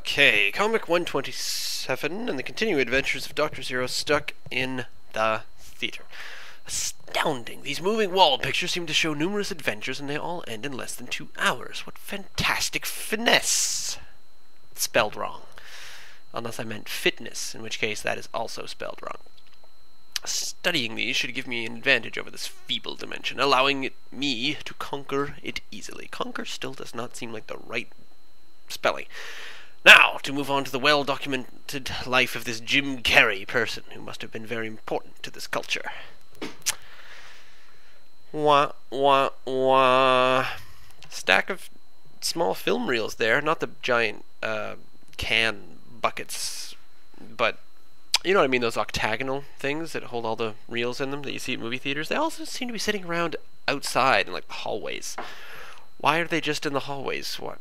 Okay, Comic 127 and the continuing adventures of Dr. Zero stuck in the theater. Astounding! These moving wall pictures seem to show numerous adventures and they all end in less than 2 hours. What fantastic finesse! Spelled wrong. Unless I meant fitness, in which case that is also spelled wrong. Studying these should give me an advantage over this feeble dimension, allowing me to conquer it easily. Conquer still does not seem like the right spelling. Now, to move on to the well-documented life of this Jim Carrey person, who must have been very important to this culture. Wah, wah, wah. Stack of small film reels there, not the giant can buckets, but you know what I mean, those octagonal things that hold all the reels in them that you see at movie theaters. They also seem to be sitting around outside in like the hallways. Why are they just in the hallways? What?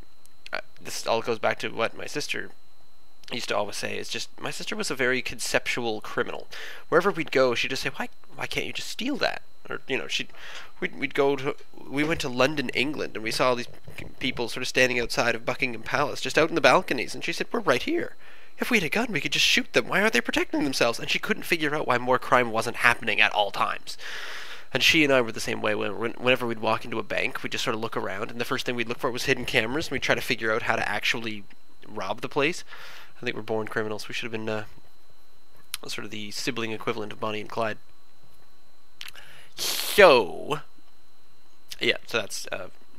This all goes back to what my sister used to always say. It's just, my sister was a very conceptual criminal. Wherever we'd go, she'd just say, why can't you just steal that? Or, you know, we went to London, England, and we saw all these people sort of standing outside of Buckingham Palace, just out in the balconies, and she said, we're right here. If we had a gun, we could just shoot them. Why aren't they protecting themselves? And she couldn't figure out why more crime wasn't happening at all times. And she and I were the same way. Whenever we'd walk into a bank, we'd just sort of look around, and the first thing we'd look for was hidden cameras, and we'd try to figure out how to actually rob the place. I think we're born criminals. We should have been sort of the sibling equivalent of Bonnie and Clyde. So, yeah, so that's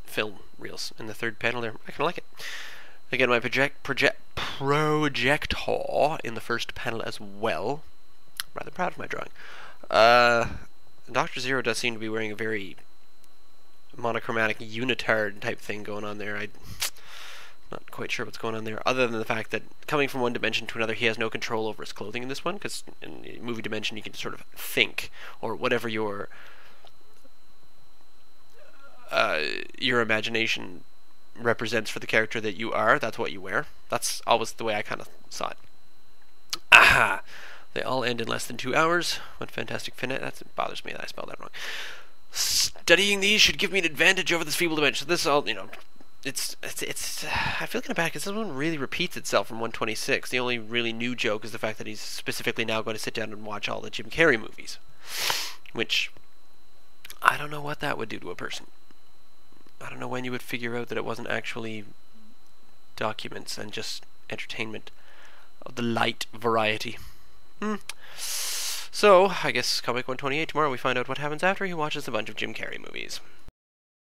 film reels in the third panel there. I kind of like it. Again, my projector in the first panel as well. Rather proud of my drawing. Dr. Zero does seem to be wearing a very monochromatic unitard type thing going on there. I'm not quite sure what's going on there, other than the fact that coming from one dimension to another, he has no control over his clothing in this one, because in movie dimension you can sort of think, or whatever your imagination represents for the character that you are, that's what you wear. That's always the way I kind of saw it. Aha! They all end in less than 2 hours. What fantastic finesse. That bothers me that I spelled that wrong. Studying these should give me an advantage over this feeble dimension. This is all, you know, it's I feel kind of bad because this one really repeats itself from 126. The only really new joke is the fact that he's specifically now going to sit down and watch all the Jim Carrey movies. Which, I don't know what that would do to a person. I don't know when you would figure out that it wasn't actually documents and just entertainment of the light variety. So, I guess Comic 128 tomorrow we find out what happens after he watches a bunch of Jim Carrey movies.